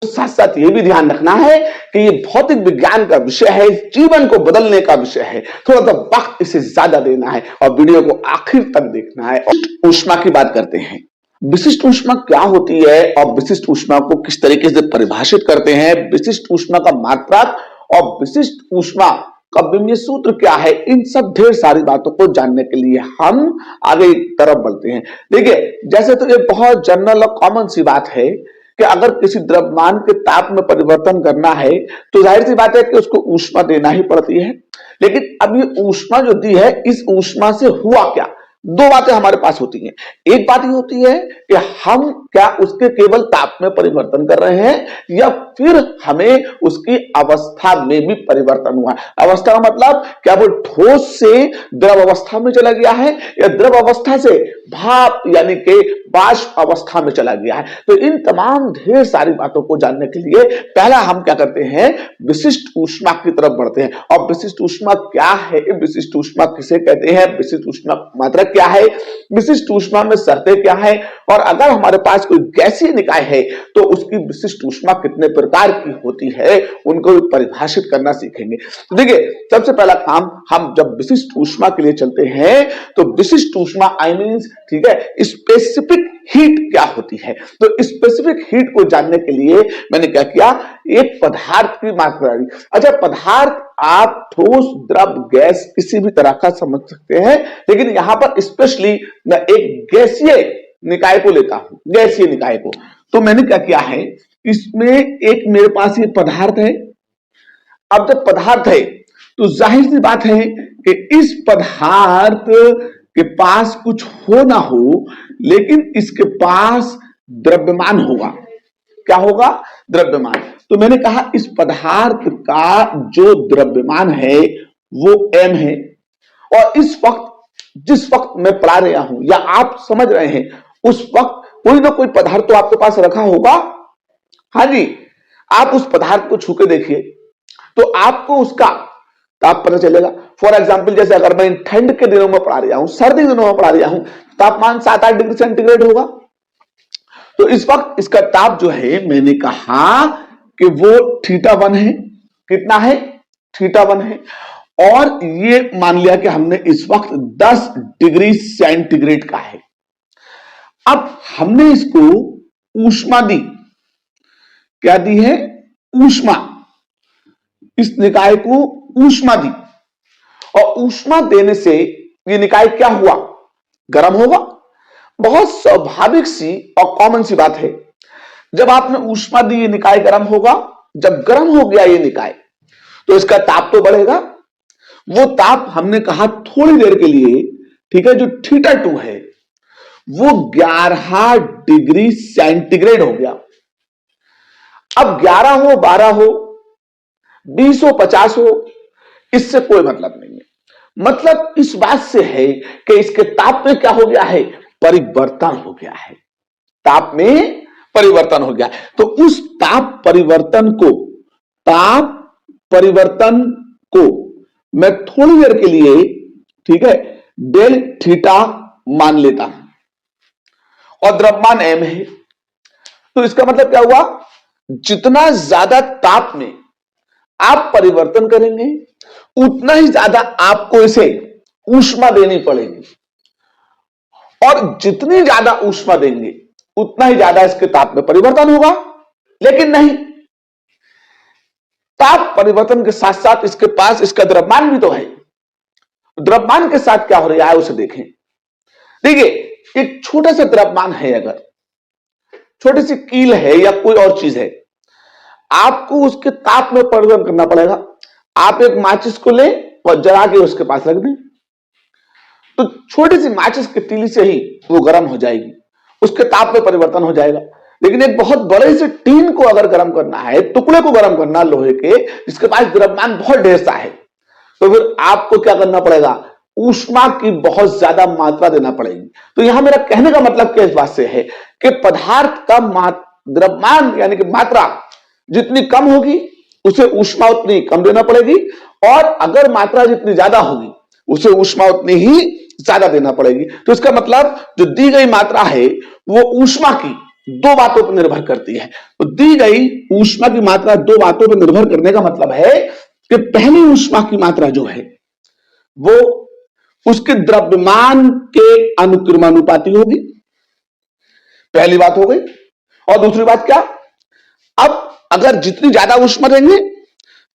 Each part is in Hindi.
साथ साथ ये भी ध्यान रखना है कि ये भौतिक विज्ञान का विषय है, जीवन को बदलने का विषय है, थोड़ा सा वक्त इसे ज्यादा देना है और वीडियो को आखिर तक देखना है। ऊष्मा की बात करते हैं। विशिष्ट ऊष्मा क्या होती है और विशिष्ट ऊष्मा को किस तरीके से परिभाषित करते हैं, विशिष्ट ऊष्मा का मात्रक और विशिष्ट ऊष्मा का विमीय सूत्र क्या है, इन सब ढेर सारी बातों को जानने के लिए हम आगे तरफ बढ़ते हैं। देखिए, जैसे तो ये बहुत जनरल और कॉमन सी बात है कि अगर किसी द्रव्यमान के ताप में परिवर्तन करना है तो जाहिर सी बात है कि उसको ऊष्मा देना ही पड़ती है। लेकिन अब ये ऊष्मा जो दी है, इस ऊष्मा से हुआ क्या, दो बातें हमारे पास होती हैं। एक बात ये होती है कि हम क्या उसके केवल ताप में परिवर्तन कर रहे हैं या फिर हमें उसकी अवस्था में भी परिवर्तन हुआ। अवस्था का मतलब क्या वो ठोस से द्रव अवस्था में चला गया है या द्रव अवस्था से भाप यानी कि वाष्प अवस्था में चला गया है। तो इन तमाम ढेर सारी बातों को जानने के लिए पहला हम क्या करते हैं, विशिष्ट ऊष्मा की तरफ बढ़ते हैं। और विशिष्ट ऊष्मा क्या है, विशिष्ट ऊष्मा किसे कहते हैं, विशिष्ट ऊष्मा मात्रक क्या है, विशिष्ट ऊष्मा में शर्तें क्या है, और अगर हमारे पास कोई गैसीय निकाय है तो उसकी विशिष्ट ऊष्मा कितने प्रकार की होती है, उनको भी परिभाषित करना सीखेंगे। तो देखिए, सबसे पहला काम, हम जब विशिष्ट ऊष्मा के लिए चलते हैं तो विशिष्ट ऊष्मा आई मीन, ठीक है, स्पेसिफिक हीट क्या होती है। तो स्पेसिफिक हीट को जानने के लिए मैंने क्या किया, एक पदार्थ की मात्रा ली। अच्छा, पदार्थ आप ठोस, द्रव, गैस किसी भी तरह का समझ सकते हैं, लेकिन यहां पर स्पेशली मैं एक गैसीय निकाय को लेता हूं, गैसीय निकाय को। तो मैंने क्या किया है, इसमें एक मेरे पास ये पदार्थ है। अब जब पदार्थ है तो जाहिर सी बात है कि इस पदार्थ के पास कुछ हो ना हो, लेकिन इसके पास द्रव्यमान होगा। क्या होगा, द्रव्यमान। तो मैंने कहा इस पदार्थ का जो द्रव्यमान है वो m है, और इस वक्त जिस वक्त मैं पढ़ा रहा हूं या आप समझ रहे हैं, उस वक्त कोई ना कोई पदार्थ तो आपके पास रखा होगा। हाँ जी, आप उस पदार्थ को छू के देखिए तो आपको उसका ताप पता चलेगा। फॉर एग्जाम्पल, जैसे अगर मैं ठंड के दिनों में पढ़ा रहा हूं, सर्दी के दिनों में पढ़ा रहा हूं, तापमान 7-8 डिग्री सेंटीग्रेड होगा। तो इस वक्त इसका ताप जो है, मैंने कहा कि वो θ1 है। कितना है, θ1 है। और ये मान लिया कि हमने इस वक्त 10 डिग्री सेंटीग्रेड का है। अब हमने इसको ऊष्मा दी। क्या दी है, ऊष्मा। इस निकाय को ऊष्मा दी, और ऊष्मा देने से ये निकाय क्या हुआ, गर्म होगा। बहुत स्वाभाविक सी और कॉमन सी बात है, जब आपने ऊष्मा दी ये निकाय गर्म होगा। जब गर्म हो गया ये निकाय तो इसका ताप तो बढ़ेगा। वो ताप हमने कहा थोड़ी देर के लिए, ठीक है, जो θ2 है वो 11 डिग्री सेंटीग्रेड हो गया। अब 11 हो, 12 हो, 20 हो, 50 हो, इससे कोई मतलब नहीं है। मतलब इस बात से है कि इसके ताप में क्या हो गया है, परिवर्तन हो गया है। ताप में परिवर्तन हो गया। तो उस ताप परिवर्तन को मैं थोड़ी देर के लिए, ठीक है, डेल थीटा मान लेता हूं, और द्रव्यमान m है। तो इसका मतलब क्या हुआ, जितना ज्यादा ताप में आप परिवर्तन करेंगे उतना ही ज्यादा आपको इसे ऊष्मा देनी पड़ेगी, और जितनी ज्यादा ऊष्मा देंगे उतना ही ज्यादा इसके ताप में परिवर्तन होगा। लेकिन नहीं, ताप परिवर्तन के साथ साथ इसके पास इसका द्रव्यमान भी तो है। द्रव्यमान के साथ क्या हो रहा है उसे देखें। देखिए, एक छोटा सा द्रव्यमान है, अगर छोटी सी कील है या कोई और चीज है, आपको उसके ताप में परिवर्तन करना पड़ेगा। आप एक माचिस को ले और जला के उसके पास रख दें, तो छोटी सी माचिस की तीली से ही वो गर्म हो जाएगी, उसके ताप में परिवर्तन हो जाएगा। लेकिन एक बहुत बड़े से टीन को अगर गर्म करना है, टुकड़े को गर्म करना लोहे के, जिसके पास द्रव्यमान बहुत ढेर सा है, तो फिर आपको क्या करना पड़ेगा, ऊष्मा की बहुत ज्यादा मात्रा देना पड़ेगी। तो यहां मेरा कहने का मतलब क्या इस बात से है कि पदार्थ का द्रव्यमान यानी कि मात्रा जितनी कम होगी उसे ऊष्मा उतनी कम देना पड़ेगी, और अगर मात्रा जितनी ज्यादा होगी उसे ऊष्मा उतनी ही ज्यादा देना पड़ेगी। तो इसका मतलब जो दी गई मात्रा है वो ऊष्मा की दो बातों पर निर्भर करती है। तो दी गई ऊष्मा की मात्रा दो बातों पर निर्भर करने का मतलब है कि पहली ऊष्मा की मात्रा जो है वो उसके द्रव्यमान के अनुक्रमानुपाती होगी, पहली बात हो गई। और दूसरी बात क्या, अब अगर जितनी ज्यादा ऊष्मा देंगे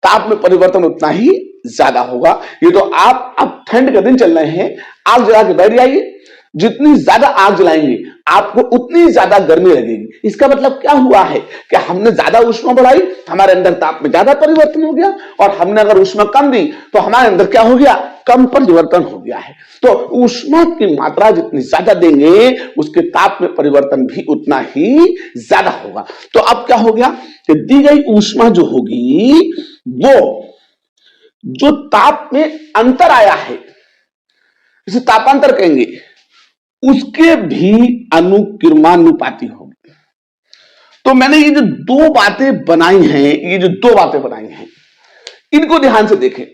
ताप में परिवर्तन उतना ही ज्यादा होगा। ये तो आप अब ठंड के दिन चल रहे हैं, आग जला के बैठ जाइए, जितनी ज्यादा आग जलाएंगे आपको उतनी ज्यादा गर्मी लगेगी। इसका मतलब क्या हुआ है कि हमने ज्यादा ऊष्मा बढ़ाई, हमारे अंदर ताप में ज्यादा परिवर्तन हो गया, और हमने अगर ऊष्मा कम दी तो हमारे अंदर क्या हो गया, कम परिवर्तन हो गया है। तो ऊष्मा की मात्रा जितनी ज्यादा देंगे उसके ताप में परिवर्तन भी उतना ही ज्यादा होगा। तो अब क्या हो गया कि दी गई ऊष्मा जो होगी वो जो ताप में अंतर आया है, इसे तापांतर कहेंगे, उसके भी अनुक्रमानुपाती होगी। तो मैंने ये जो दो बातें बनाई हैं, इनको ध्यान से देखें।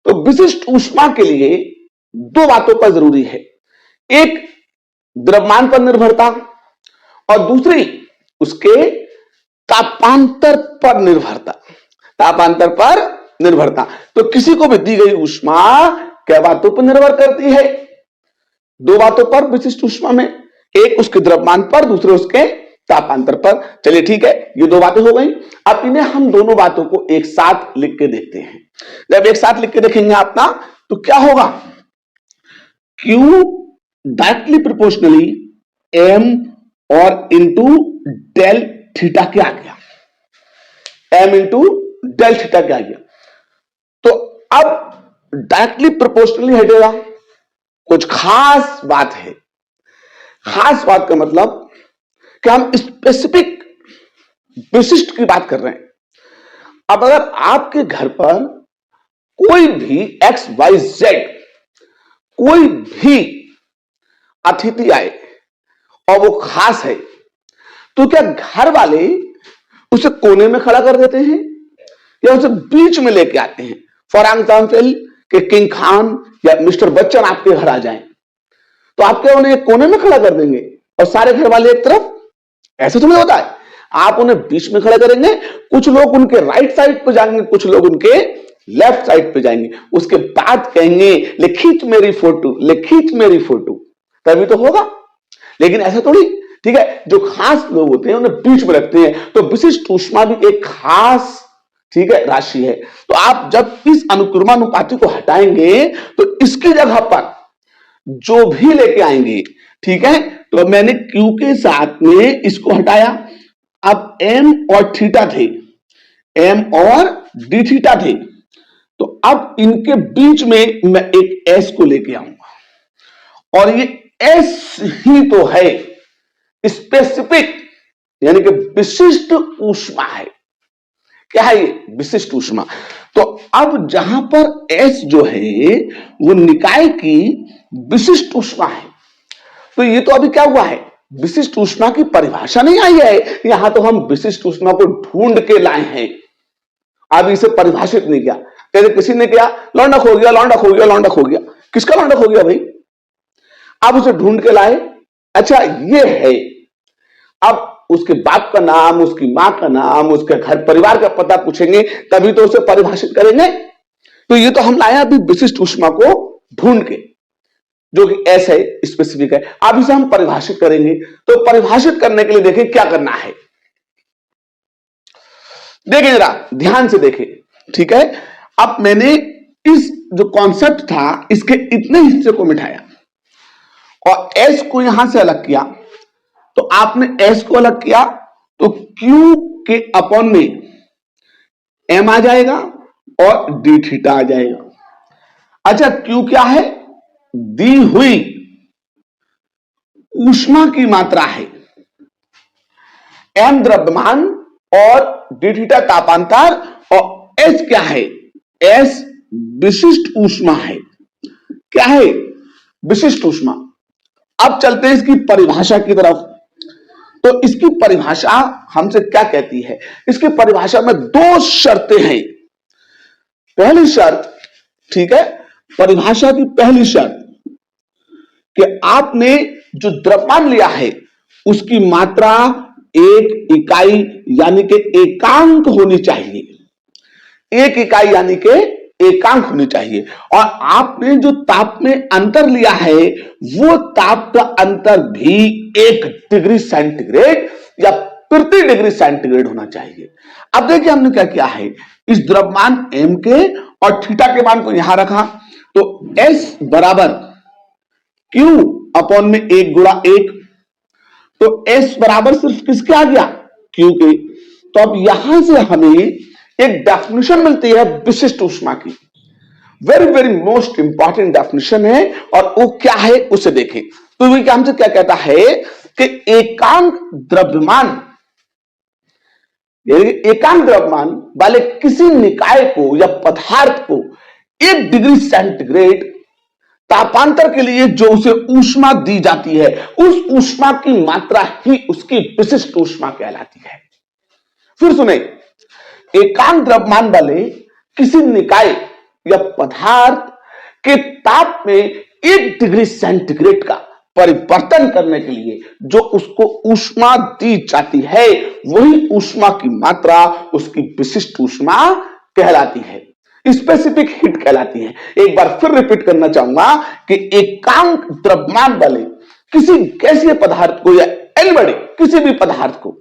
तो विशिष्ट ऊष्मा के लिए दो बातों का जरूरी है, एक द्रव्यमान पर निर्भरता और दूसरी उसके तापांतर पर निर्भरता। तो किसी को भी दी गई ऊष्मा क्या बातों पर निर्भर करती है, दो बातों पर विशिष्ट ऊष्मा में, एक उसके द्रव्यमान पर, दूसरे उसके तापांतर पर। चलिए ठीक है, ये दो बातें हो गई। अब इन्हें हम दोनों बातों को एक साथ लिख के देखते हैं। जब एक साथ लिख के देखेंगे अपना तो क्या होगा, Q डायरेक्टली प्रोपोर्शनली M और इंटू डेल थीटा के आ गया, M इंटू डेल थीटा के आ गया। तो अब डायरेक्टली प्रोपोर्शनली हटेगा, कुछ खास बात है। खास बात का मतलब कि हम स्पेसिफिक विशिष्ट की बात कर रहे हैं। अब अगर आपके घर पर कोई भी XYZ कोई भी अतिथि आए और वो खास है, तो क्या घर वाले उसे कोने में खड़ा कर देते हैं या उसे बीच में लेके आते हैं? फॉर एग्जाम्पल कि किंग खान या मिस्टर बच्चन आपके घर आ जाएं, तो आप क्या उन्हें कोने में खड़ा कर देंगे और सारे घर वाले एक तरफ? ऐसा तो नहीं होता है। आप उन्हें बीच में खड़ा करेंगे, कुछ लोग उनके राइट साइड पे जाएंगे, कुछ लोग उनके लेफ्ट साइड पे जाएंगे। उसके बाद कहेंगे ले खींच मेरी फोटो, तभी तो होगा। लेकिन ऐसा थोड़ी, ठीक है, जो खास लोग होते हैं उन्हें बीच में रखते हैं। तो विशिष्ट ऊष्मा भी एक खास, ठीक है, राशि है। तो आप जब इस अनुक्रमानुपाती को हटाएंगे तो इसकी जगह पर जो भी लेके आएंगे, ठीक है, तो मैंने Q के साथ में इसको हटाया। अब M और थीटा थे, M और D थीटा थे, तो अब इनके बीच में मैं एक S को लेके आऊंगा, और ये S ही तो है स्पेसिफिक, यानी कि विशिष्ट ऊष्मा है। क्या है ये? विशिष्ट ऊष्मा। तो अब जहां पर S जो है वो निकाय की विशिष्ट ऊष्मा है। तो ये तो अभी क्या हुआ है, विशिष्ट ऊष्मा की परिभाषा नहीं आई है, यहां तो हम विशिष्ट ऊष्मा को ढूंढ के लाए हैं, अब इसे परिभाषित नहीं किया। कहते किसी ने किया लौंडा खो गया, किसका लौंडा खो गया भाई? आप उसे ढूंढ के लाए, अच्छा ये है। अब उसके बाप का नाम, उसकी मां का नाम, उसके घर परिवार का पता पूछेंगे, तभी तो उसे परिभाषित करेंगे। तो ये तो हम लाए अभी विशिष्ट ऊष्मा को ढूंढ के, जो कि S है, स्पेसिफिक है। अब इसे हम परिभाषित करेंगे। तो परिभाषित करने के लिए देखें क्या करना है, देखें जरा ध्यान से देखें, ठीक है। अब मैंने इस जो कॉन्सेप्ट था इसके इतने हिस्से को मिटाया और S को यहां से अलग किया। तो आपने S को अलग किया तो Q के अपॉन में M आ जाएगा और D थीटा आ जाएगा। अच्छा, Q क्या है? दी हुई ऊष्मा की मात्रा है, M द्रव्यमान और D थीटा तापांतर, और S क्या है? S विशिष्ट ऊष्मा है। क्या है? विशिष्ट ऊष्मा। अब चलते हैं इसकी परिभाषा की तरफ। तो इसकी परिभाषा हमसे क्या कहती है? इसकी परिभाषा में दो शर्तें हैं। पहली शर्त, ठीक है, परिभाषा की पहली शर्त कि आपने जो द्रव्यमान लिया है उसकी मात्रा एक इकाई यानी कि एकांक होनी चाहिए। एक इकाई यानी कि एकांक होनी चाहिए। और आपने जो ताप में अंतर लिया है वो ताप का अंतर भी 1 डिग्री सेंटीग्रेड या प्रति डिग्री सेंटीग्रेड होना चाहिए। अब देखिए हमने क्या किया है, इस द्रव्यमान m के और थीटा के मान को यहां रखा, तो S बराबर Q अपॉन में 1 गुणा 1, तो S बराबर सिर्फ किसके आ गया, Q के। तो अब यहां से हमें एक डेफिनेशन मिलती है विशिष्ट ऊष्मा की, very very most important definition है, और वो क्या है उसे देखें। तो वो हमसे क्या कहता है कि एकांक द्रव्यमान एकांक द्रव्यमान वाले किसी निकाय को या पदार्थ को 1 डिग्री सेंटीग्रेड तापांतर के लिए जो उसे ऊष्मा दी जाती है, उस ऊष्मा की मात्रा ही उसकी विशिष्ट ऊष्मा कहलाती है। फिर सुने, एकांक द्रव्यमान वाले किसी निकाय या पदार्थ के ताप में 1 डिग्री सेंटीग्रेड का परिवर्तन करने के लिए जो उसको ऊष्मा दी जाती है, वही ऊष्मा की मात्रा उसकी विशिष्ट ऊष्मा कहलाती है, स्पेसिफिक हीट कहलाती है। एक बार फिर रिपीट करना चाहूंगा कि एकांक द्रव्यमान वाले किसी गैसीय पदार्थ को या एलबडी किसी भी पदार्थ को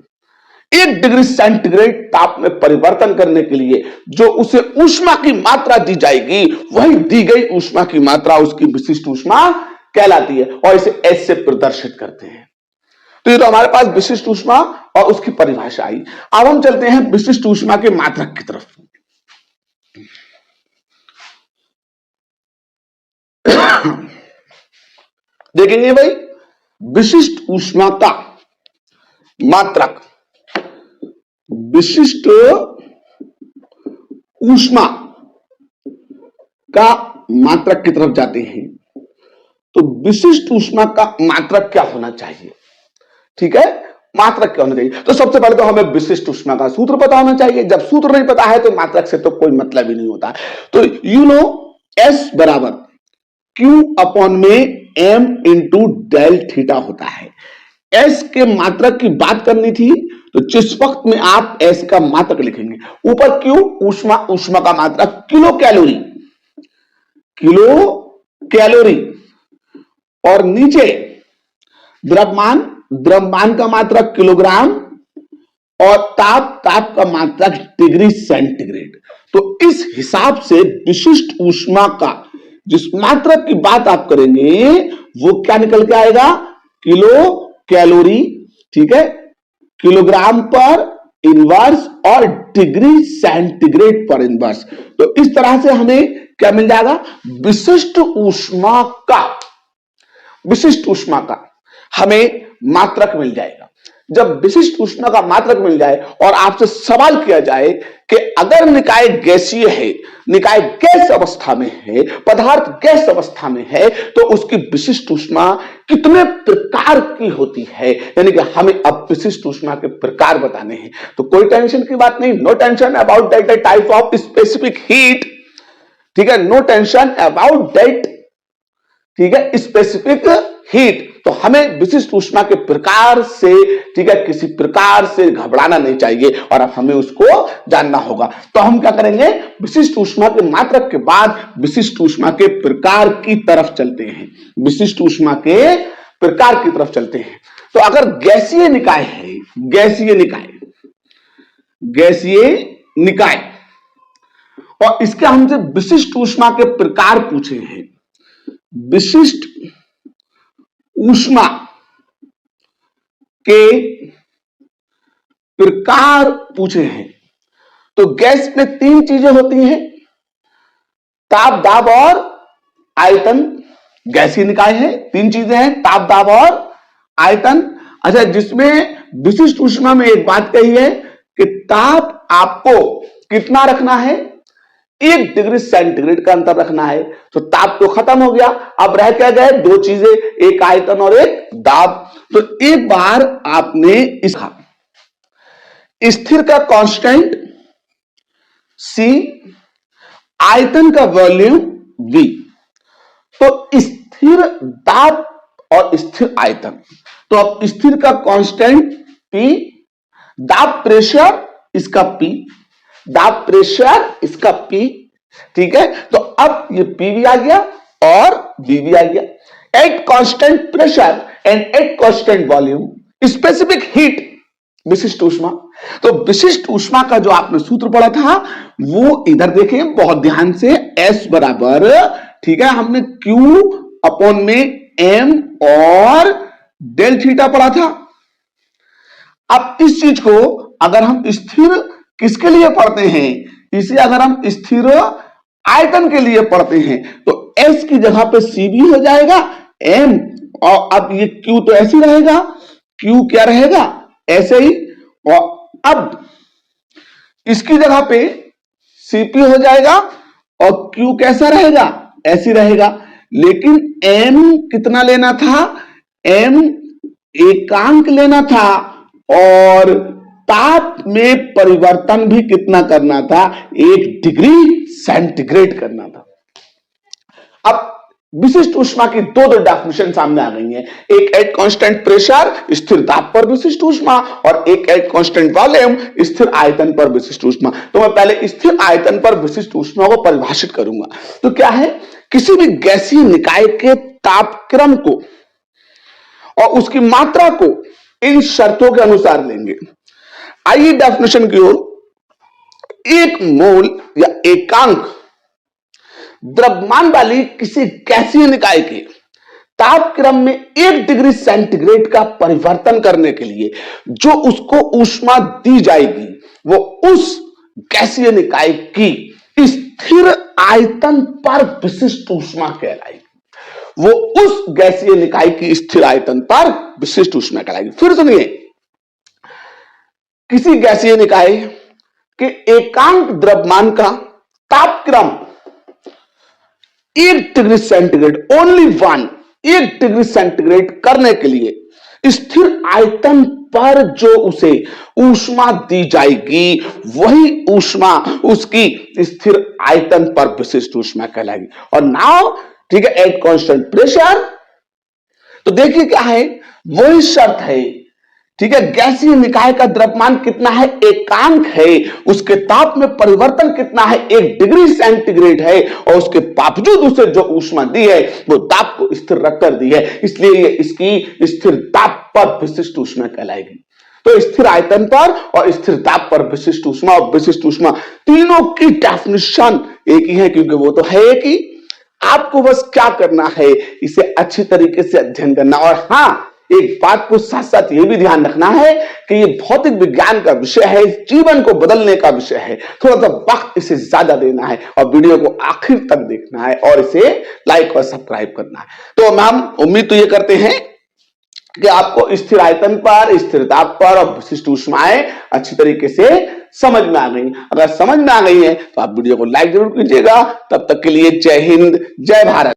1 डिग्री सेंटीग्रेड ताप में परिवर्तन करने के लिए जो उसे ऊष्मा की मात्रा दी जाएगी, वही दी गई ऊष्मा की मात्रा उसकी विशिष्ट ऊष्मा कहलाती है, और इसे एस से प्रदर्शित करते हैं। तो ये तो हमारे पास विशिष्ट ऊष्मा और उसकी परिभाषा आई। अब हम चलते हैं विशिष्ट ऊष्मा के मात्रक की तरफ। देखेंगे भाई, विशिष्ट ऊष्मा का मात्रक, विशिष्ट ऊष्मा का मात्रक की तरफ जाते हैं। तो विशिष्ट ऊष्मा का मात्रक क्या होना चाहिए, ठीक है, मात्रक क्या होना चाहिए। तो सबसे पहले तो हमें विशिष्ट ऊष्मा का सूत्र पता होना चाहिए। जब सूत्र नहीं पता है तो मात्रक से तो कोई मतलब ही नहीं होता। तो यू नो एस बराबर क्यू अपॉन में एम इंटू डेल थीटा होता है। एस के मात्रक की बात करनी थी तो जिस वक्त में आप एस का मात्रक लिखेंगे, ऊपर क्यू ऊष्मा, ऊष्मा का मात्रक किलो कैलोरी, किलो कैलोरी, और नीचे द्रव्यमान, द्रव्यमान का मात्रक किलोग्राम, और ताप, ताप का मात्रक डिग्री सेंटीग्रेड। तो इस हिसाब से विशिष्ट ऊष्मा का जिस मात्रक की बात आप करेंगे वो क्या निकल के आएगा, किलो कैलोरी, ठीक है, किलोग्राम पर इनवर्स और डिग्री सेंटीग्रेड पर इनवर्स। तो इस तरह से हमें क्या मिल जाएगा, विशिष्ट ऊष्मा का, विशिष्ट ऊष्मा का हमें मात्रक मिल जाएगा। जब विशिष्ट ऊष्मा का मात्रक मिल जाए और आपसे सवाल किया जाए कि अगर निकाय गैसीय है, निकाय गैस अवस्था में है, पदार्थ गैस अवस्था में है, तो उसकी विशिष्ट ऊष्मा कितने प्रकार की होती है, यानी कि हमें अब विशिष्ट ऊष्मा के प्रकार बताने हैं। तो कोई टेंशन की बात नहीं, no tension about that type of specific heat, ठीक है, नो टेंशन अबाउट दैट, ठीक है, स्पेसिफिक हीट। तो हमें विशिष्ट ऊष्मा के प्रकार से, ठीक है, किसी प्रकार से घबराना नहीं चाहिए और अब हमें उसको जानना होगा। तो हम क्या करेंगे, विशिष्ट ऊष्मा के मात्रक के बाद विशिष्ट ऊष्मा के प्रकार की तरफ चलते हैं, विशिष्ट ऊष्मा के प्रकार की तरफ चलते हैं। तो अगर गैसीय निकाय है, गैसीय निकाय, गैसीय निकाय, और इसके हमसे विशिष्ट ऊष्मा के प्रकार पूछे हैं, विशिष्ट ऊष्मा के प्रकार पूछे हैं। तो गैस में 3 चीजें होती हैं, ताप, दाब और आयतन। गैसीय निकाय है, 3 चीजें हैं, ताप, दाब और आयतन। अच्छा, जिसमें विशिष्ट ऊष्मा में एक बात कही है कि ताप आपको कितना रखना है, 1 डिग्री सेंटीग्रेड का अंतर रखना है। तो ताप तो खत्म हो गया, अब रह क्या गए, 2 चीजें, एक आयतन और एक दाब। तो एक बार आपने इसका स्थिर का कांस्टेंट C, आयतन का वॉल्यूम V। तो स्थिर दाब और स्थिर आयतन तो अब स्थिर का कांस्टेंट P, दाब प्रेशर इसका P, दाब प्रेशर इसका P, ठीक है। तो अब ये P भी आ गया और B भी आ गया। At constant pressure and at constant volume specific heat विशिष्ट ऊष्मा। तो विशिष्ट ऊष्मा का जो आपने सूत्र पढ़ा था वो इधर देखें बहुत ध्यान से, S बराबर, ठीक है, हमने Q अपॉन में M और डेल थीटा पढ़ा था। अब इस चीज को अगर हम स्थिर किसके लिए पढ़ते हैं, इसे अगर हम स्थिर आयतन के लिए पढ़ते हैं तो S की जगह पे C भी हो जाएगा, M, और अब ये Q तो ऐसे ही रहेगा, Q क्या रहेगा ऐसे ही, और अब इसकी जगह पे Cp हो जाएगा और Q कैसा रहेगा ऐसे रहेगा। लेकिन M कितना लेना था, M एकांक लेना था और ताप में परिवर्तन भी कितना करना था, 1 डिग्री सेंटीग्रेड करना था। अब विशिष्ट ऊष्मा की दो डेफिनेशन सामने आ गई हैं, एक एट कांस्टेंट प्रेशर स्थिर दाब पर विशिष्ट ऊष्मा और एक एट कांस्टेंट वॉल्यूम स्थिर आयतन पर विशिष्ट ऊष्मा। तो मैं पहले स्थिर आयतन पर विशिष्ट ऊष्मा को परिभाषित करूंगा। तो क्या है, किसी भी गैसीय निकाय के तापक्रम को और उसकी मात्रा को इन शर्तों के अनुसार लेंगे। आइए डेफिनेशन की ओर। एक मोल या एकांक द्रव्यमान वाली किसी गैसीय निकाय के तापक्रम में 1 डिग्री सेंटीग्रेड का परिवर्तन करने के लिए जो उसको ऊष्मा दी जाएगी वो उस गैसीय निकाय की स्थिर आयतन पर विशिष्ट ऊष्मा कहलाएगी। वो उस गैसीय निकाय की स्थिर आयतन पर विशिष्ट ऊष्मा कहलाएगी। फिर सुनिए, किसी गैसीय निकाय के एकांक द्रव्यमान का तापक्रम 1 degree centigrade, only 1 degree centigrade करने के लिए स्थिर आयतन पर जो उसे ऊष्मा दी जाएगी वही ऊष्मा उसकी स्थिर आयतन पर विशिष्ट ऊष्मा कहलाएगी। और नाउ, ठीक है, एट कांस्टेंट प्रेशर, तो देखिए क्या है, वही शर्त है, ठीक है, गैसीय निकाय का द्रव्यमान कितना है, एकांक है, उसके ताप में परिवर्तन कितना है, 1 डिग्री सेंटीग्रेड है, और उसके बावजूद उसे जो ऊष्मा दी है वो ताप को स्थिर रखकर दी है, इसलिए ये इसकी स्थिर ताप पर विशिष्ट ऊष्मा कहलाएगी। तो स्थिर आयतन पर और स्थिर ताप पर विशिष्ट ऊष्मा और विशिष्ट ऊष्मा तीनों की डेफिनेशन एक ही है, क्योंकि वो तो है एक ही। आपको बस क्या करना है, इसे अच्छी तरीके से अध्ययन करना। और हाँ, एक बात को साथ साथ यह भी ध्यान रखना है कि ये भौतिक विज्ञान का विषय है, जीवन को बदलने का विषय है, थोड़ा सा वक्त इसे ज्यादा देना है और वीडियो को आखिर तक देखना है और इसे लाइक और सब्सक्राइब करना है। तो हम उम्मीद तो ये करते हैं कि आपको स्थिर आयतन पर, स्थिर दाब पर और विशिष्ट ऊष्माएं अच्छी तरीके से समझ में आ गई। अगर समझ में आ गई है तो आप वीडियो को लाइक जरूर कीजिएगा। तब तक के लिए जय हिंद, जय भारत।